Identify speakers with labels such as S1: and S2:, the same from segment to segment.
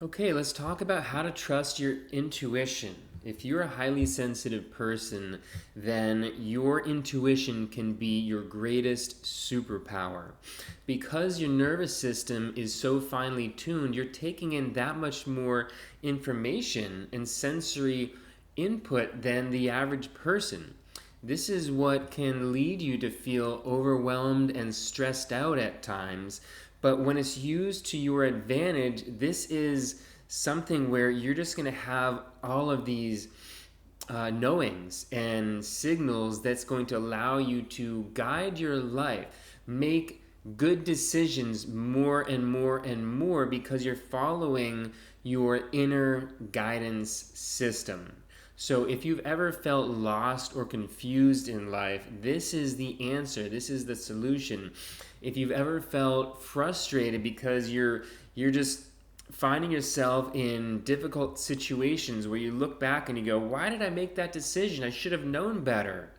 S1: Okay, let's talk about how to trust your intuition. If you're a highly sensitive person, then your intuition can be your greatest superpower. Because your nervous system is so finely tuned, you're taking in that much more information and sensory input than the average person. This is what can lead you to feel overwhelmed and stressed out at times. But when it's used to your advantage, this is something where you're just going to have all of these knowings and signals that's going to allow you to guide your life, make good decisions more and more and more because you're following your inner guidance system. So, if you've ever felt lost or confused in life, this is the answer. This is the solution. If you've ever felt frustrated because you're just finding yourself in difficult situations where you look back and you go, why did I make that decision? I should have known better.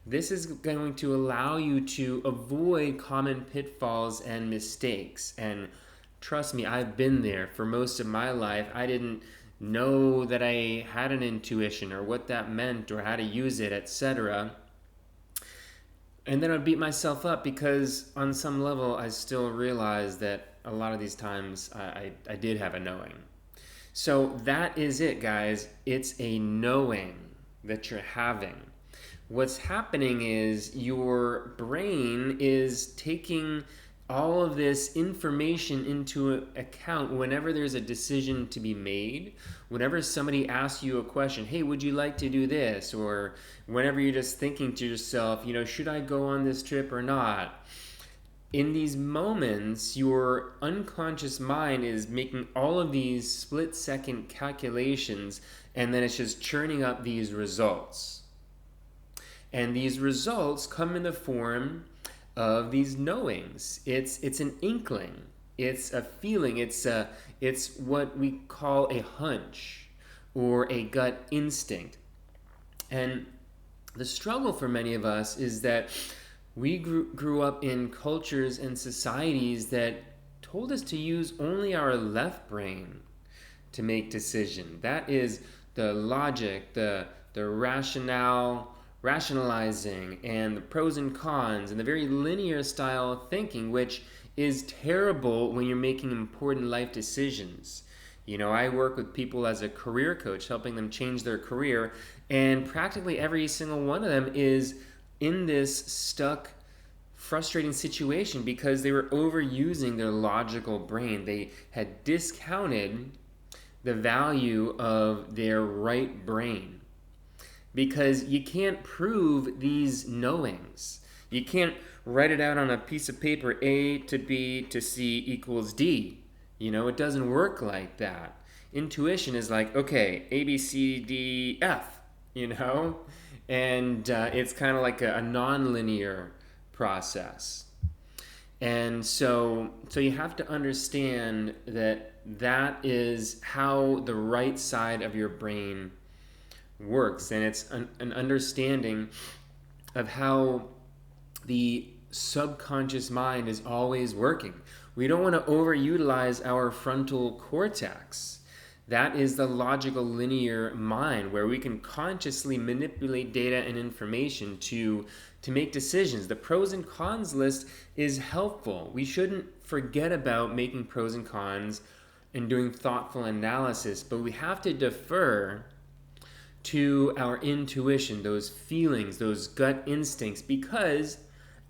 S1: This is going to allow you to avoid common pitfalls and mistakes. And trust me, I've been there for most of my life. I didn't know that I had an intuition or what that meant or how to use it, etc. And then I'd beat myself up because on some level I still realized that a lot of these times I did have a knowing. So that is it, guys. It's a knowing that you're having. What's happening is your brain is taking all of this information into account whenever there's a decision to be made, whenever somebody asks you a question, hey, would you like to do this? Or whenever you're just thinking to yourself, should I go on this trip or not? In these moments, your unconscious mind is making all of these split second calculations, and then it's just churning up these results. And these results come in the form of these knowings. It's an inkling. It's a feeling. It's what we call a hunch or a gut instinct. And the struggle for many of us is that we grew up in cultures and societies that told us to use only our left brain to make decisions. That is the logic, the rationalizing, and the pros and cons, and the very linear style of thinking, which is terrible when you're making important life decisions. I work with people as a career coach, helping them change their career, and practically every single one of them is in this stuck, frustrating situation because they were overusing their logical brain. They had discounted the value of their right brain because you can't prove these knowings. You can't write it out on a piece of paper, A to B to C equals D. It doesn't work like that. Intuition is like, okay, A, B, C, D, F, and it's kind of like a non-linear process. And so you have to understand that is how the right side of your brain works, and it's an understanding of how the subconscious mind is always working. We don't want to overutilize our frontal cortex. That is the logical linear mind where we can consciously manipulate data and information to make decisions. The pros and cons list is helpful. We shouldn't forget about making pros and cons and doing thoughtful analysis, but we have to defer to our intuition, those feelings, those gut instincts, because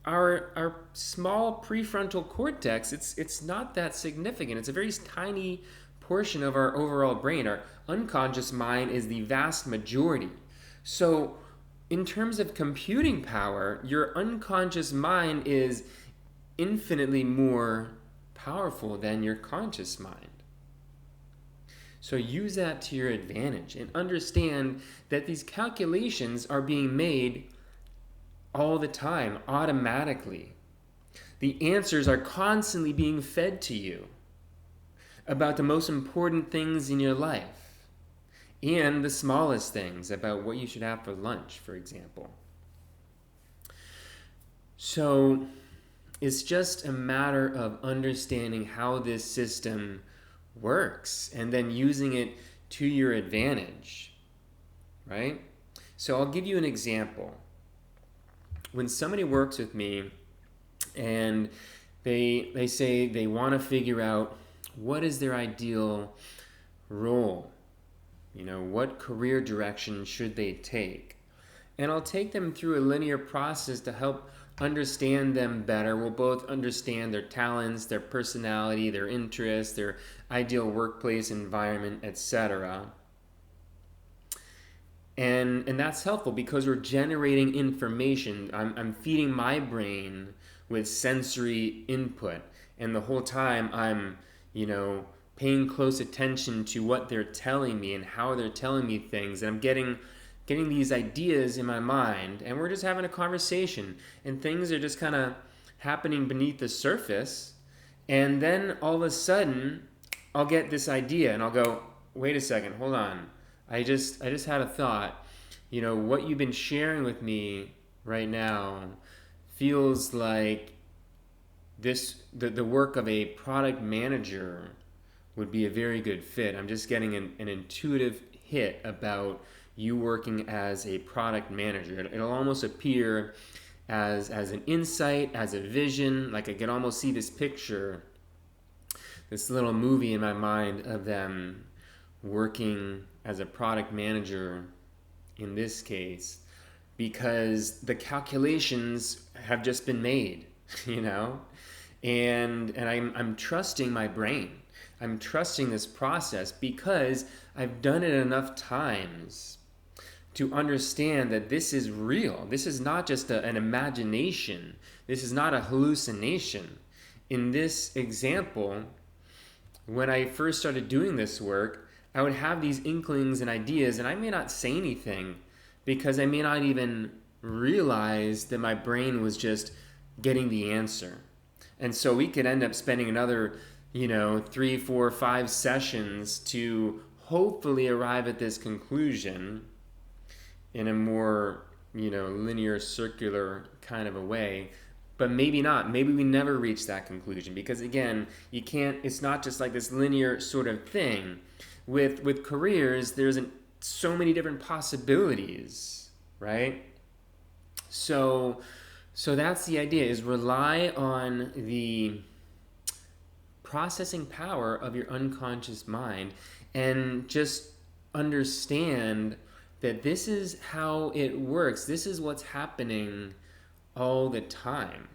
S1: our small prefrontal cortex, it's not that significant. It's a very tiny portion of our overall brain. Our unconscious mind is the vast majority. So in terms of computing power, your unconscious mind is infinitely more powerful than your conscious mind. So use that to your advantage and understand that these calculations are being made all the time, automatically. The answers are constantly being fed to you about the most important things in your life and the smallest things about what you should have for lunch, for example. So it's just a matter of understanding how this system works and then using it to your advantage, right? So I'll give you an example. When somebody works with me and they say they want to figure out what is their ideal role, what career direction should they take? And I'll take them through a linear process to help understand them better. We'll both understand their talents, their personality, their interests, their ideal workplace environment, etc. And that's helpful because we're generating information. I'm feeding my brain with sensory input. And the whole time I'm, paying close attention to what they're telling me and how they're telling me things. And I'm getting these ideas in my mind, and we're just having a conversation, and things are just kind of happening beneath the surface. And then all of a sudden I'll get this idea and I'll go, wait a second, hold on. I just had a thought. What you've been sharing with me right now feels like the work of a product manager would be a very good fit. I'm just getting an intuitive hit about you working as a product manager. It'll almost appear as an insight, as a vision. Like I can almost see this picture, this little movie in my mind of them working as a product manager in this case, because the calculations have just been made, and I'm trusting my brain. I'm trusting this process because I've done it enough times to understand that this is real. This is not just an imagination. This is not a hallucination. In this example, when I first started doing this work, I would have these inklings and ideas, and I may not say anything because I may not even realize that my brain was just getting the answer. And so we could end up spending another 3, 4, 5 sessions to hopefully arrive at this conclusion in a more, linear, circular kind of a way. But maybe not. Maybe we never reach that conclusion because, again, it's not just like this linear sort of thing. With careers, there's so many different possibilities, right? So that's the idea, is rely on the processing power of your unconscious mind and just understand that this is how it works. This is what's happening all the time.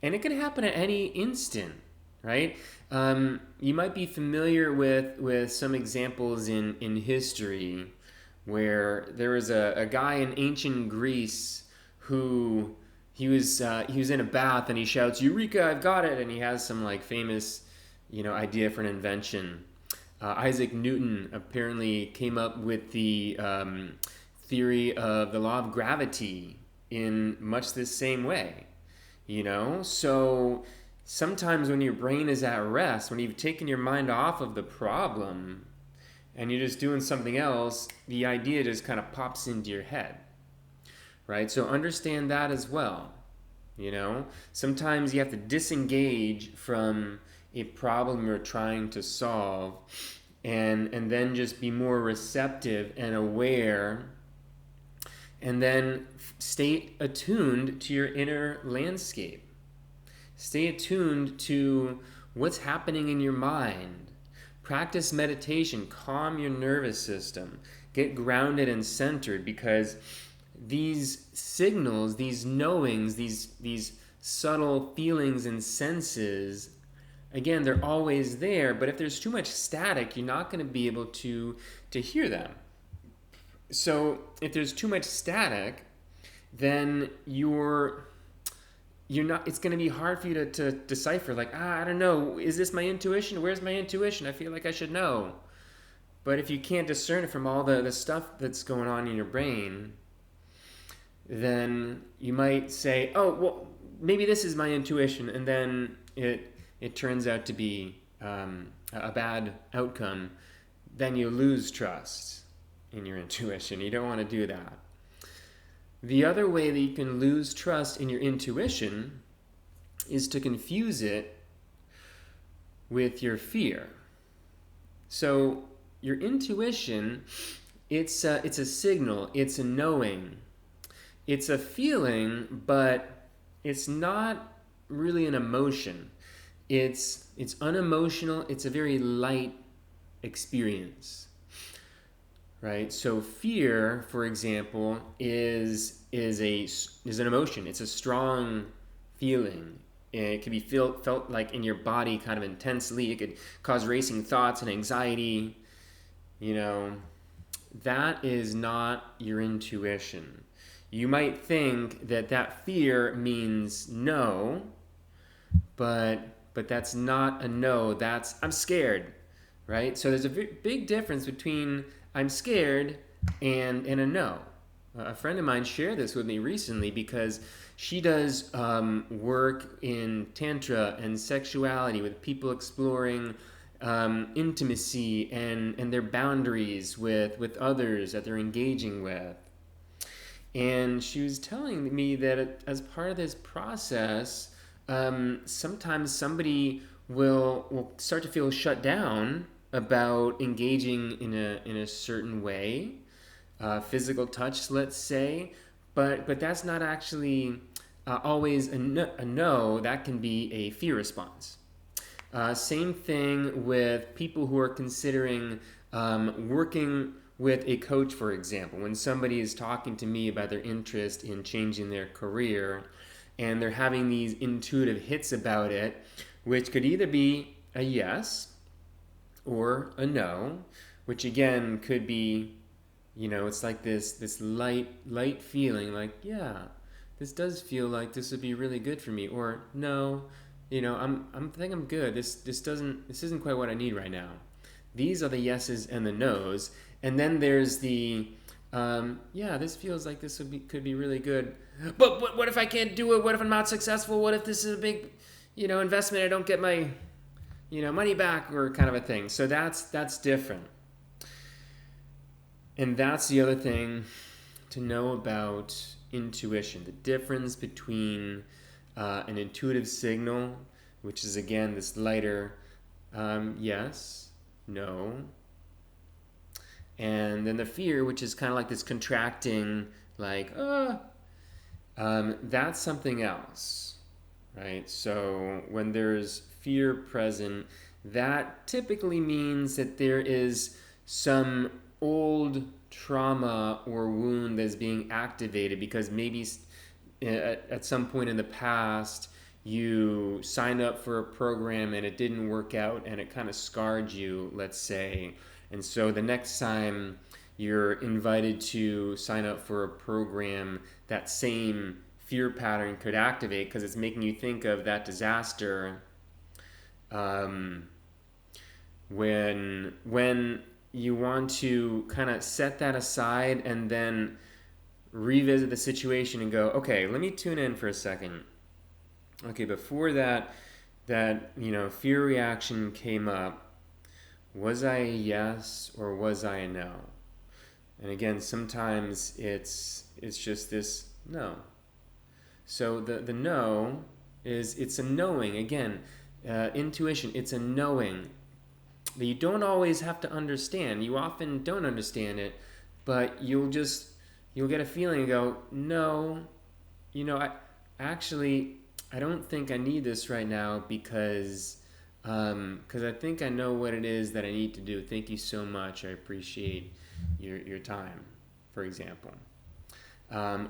S1: And it can happen at any instant, right? You might be familiar with some examples in history where there was a guy in ancient Greece who he was in a bath and he shouts, "Eureka, I've got it!" And he has some famous idea for an invention. Isaac Newton apparently came up with the theory of the law of gravity in much the same way. So sometimes when your brain is at rest, when you've taken your mind off of the problem and you're just doing something else, the idea just kind of pops into your head, right? So understand that as well. Sometimes you have to disengage from a problem you're trying to solve and then just be more receptive and aware, and then stay attuned to your inner landscape. Stay attuned to what's happening in your mind. Practice meditation, calm your nervous system, get grounded and centered, because these signals, these knowings, these subtle feelings and senses, again, they're always there, but if there's too much static, you're not going to be able to hear them. So if there's too much static, then you're not, it's going to be hard for you to decipher, I don't know, is this my intuition? Where's my intuition? I feel like I should know. But if you can't discern it from all the stuff that's going on in your brain, then you might say, oh, well, maybe this is my intuition, and then it turns out to be a bad outcome. Then you lose trust in your intuition. You don't want to do that. The other way that you can lose trust in your intuition is to confuse it with your fear. So your intuition, it's a signal, it's a knowing, it's a feeling, but it's not really an emotion. It's unemotional. It's a very light experience, right? So fear, for example, is an emotion. It's a strong feeling. It can be felt like in your body kind of intensely. It could cause racing thoughts and anxiety. You know, that is not your intuition. You might think that that fear means no, but that's not a no. That's I'm scared, right? So there's a big difference between I'm scared and a no. A friend of mine shared this with me recently because she does work in tantra and sexuality with people exploring intimacy and their boundaries with others that they're engaging with. And she was telling me that as part of this process, sometimes somebody will start to feel shut down about engaging in a certain way, physical touch, let's say, but that's not actually always a no. That can be a fear response. Same thing with people who are considering working with a coach, for example. When somebody is talking to me about their interest in changing their career and they're having these intuitive hits about it, which could either be a yes or a no, which again could be, it's like this light feeling like, yeah, this does feel like this would be really good for me, or no, I think I'm good. This isn't quite what I need right now. These are the yeses and the nos, and then there's the yeah, this feels like this could be really good, but what if I can't do it? What if I'm not successful? What if this is a big, investment? I don't get my, money back, or kind of a thing. So that's different, and that's the other thing to know about intuition. The difference between an intuitive signal, which is again this lighter yes, no, and then the fear, which is kind of like this contracting, like that's something else, right? So when there's fear present, that typically means that there is some old trauma or wound that's being activated because maybe at some point in the past you signed up for a program and it didn't work out and it kind of scarred you, let's say. And so the next time you're invited to sign up for a program, that same fear pattern could activate because it's making you think of that disaster. When you want to kind of set that aside and then revisit the situation and go, okay, let me tune in for a second. Okay, before that fear reaction came up, was I a yes or was I a no? And again, sometimes it's just this no. So the no it's a knowing. Again, intuition, it's a knowing that you don't always have to understand. You often don't understand it, but you'll get a feeling and go, no, I don't think I need this right now because I think I know what it is that I need to do. Thank you so much. I appreciate your time, for example.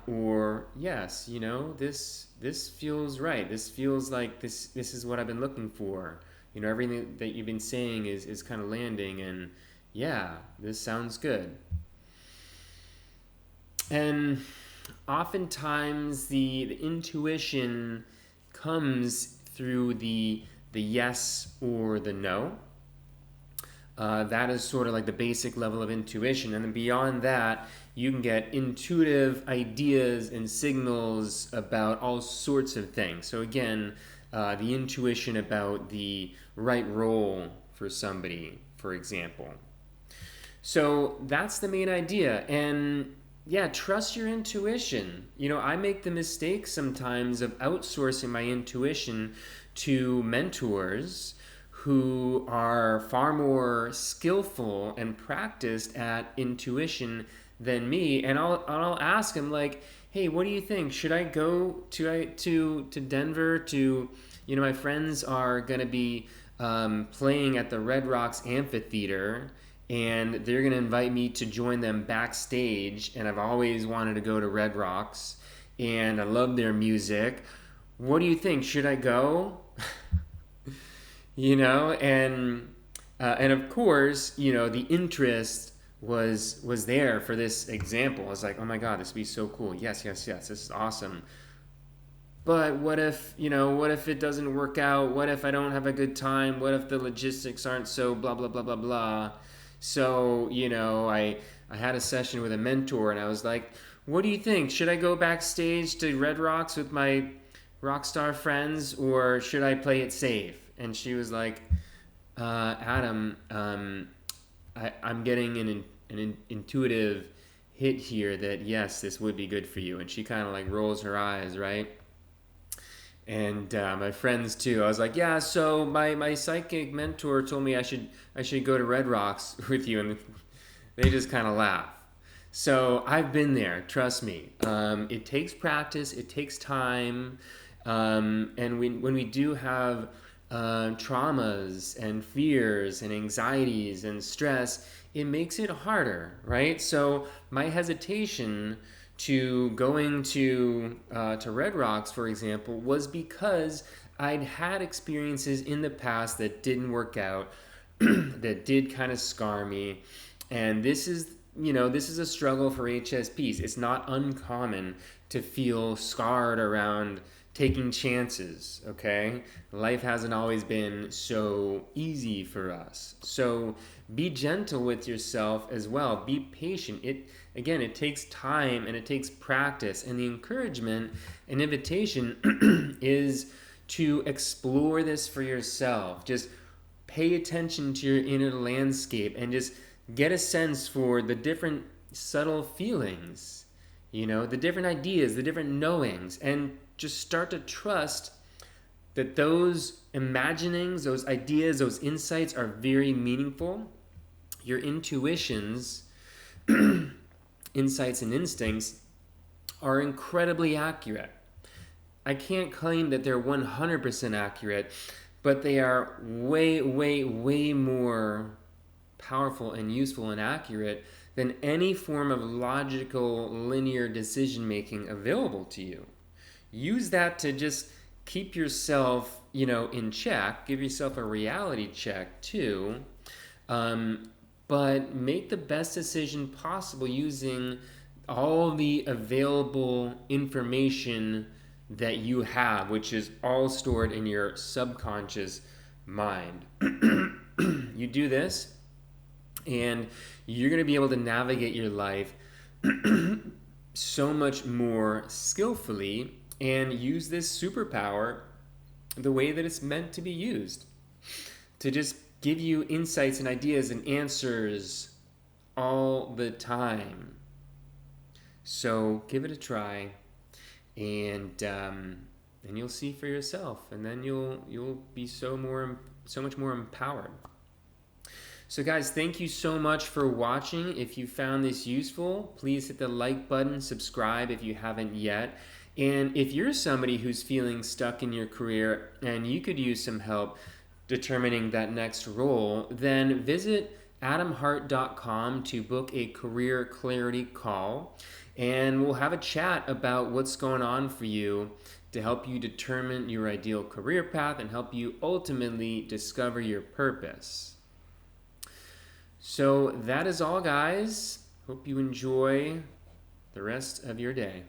S1: Or yes, this feels right. This feels like this is what I've been looking for. Everything that you've been saying is kind of landing, and yeah, this sounds good. And oftentimes the intuition comes through the yes or the no. That is sort of like the basic level of intuition. And then beyond that, you can get intuitive ideas and signals about all sorts of things. So again, the intuition about the right role for somebody, for example. So that's the main idea. And yeah, trust your intuition. I make the mistake sometimes of outsourcing my intuition to mentors who are far more skillful and practiced at intuition than me, and I'll ask them like, "Hey, what do you think? Should I go to Denver to, my friends are gonna be playing at the Red Rocks Amphitheater, and they're gonna invite me to join them backstage, and I've always wanted to go to Red Rocks, and I love their music. What do you think? Should I go?" And of course, the interest was there for this example. I was like, oh my god, this would be so cool. Yes, yes, yes, this is awesome. But what if it doesn't work out? What if I don't have a good time? What if the logistics aren't so blah blah blah blah blah? So, I had a session with a mentor, and I was like, what do you think? Should I go backstage to Red Rocks with my rock star friends, or should I play it safe? And she was like, Adam, I'm getting an intuitive hit here that yes, this would be good for you. And she kind of like rolls her eyes, right? And my friends too. I was like, yeah. So my psychic mentor told me I should go to Red Rocks with you, and they just kind of laugh. So I've been there. Trust me. It takes practice. It takes time. And when we do have traumas and fears and anxieties and stress, it makes it harder, right? So my hesitation to going to Red Rocks, for example, was because I'd had experiences in the past that didn't work out, that did kind of scar me, and this is a struggle for HSPs. It's not uncommon to feel scarred around taking chances, okay? Life hasn't always been so easy for us. So be gentle with yourself as well. Be patient. It takes time and it takes practice. And the encouragement and invitation is to explore this for yourself. Just pay attention to your inner landscape and just get a sense for the different subtle feelings, the different ideas, the different knowings, and just start to trust that those imaginings, those ideas, those insights are very meaningful. Your intuitions, insights, and instincts are incredibly accurate. I can't claim that they're 100% accurate, but they are way, way, way more powerful and useful and accurate than any form of logical, linear decision making available to you. Use that to just keep yourself, in check. Give yourself a reality check too. But make the best decision possible using all the available information that you have, which is all stored in your subconscious mind. You do this, and you're going to be able to navigate your life so much more skillfully and use this superpower the way that it's meant to be used, to just give you insights and ideas and answers all the time. So give it a try, and you'll see for yourself, and then you'll be so much more empowered. So guys, thank you so much for watching. If you found this useful, please hit the like button, subscribe if you haven't yet. And if you're somebody who's feeling stuck in your career and you could use some help determining that next role, then visit adamhardt.com to book a career clarity call, and we'll have a chat about what's going on for you to help you determine your ideal career path and help you ultimately discover your purpose. So that is all, guys. Hope you enjoy the rest of your day.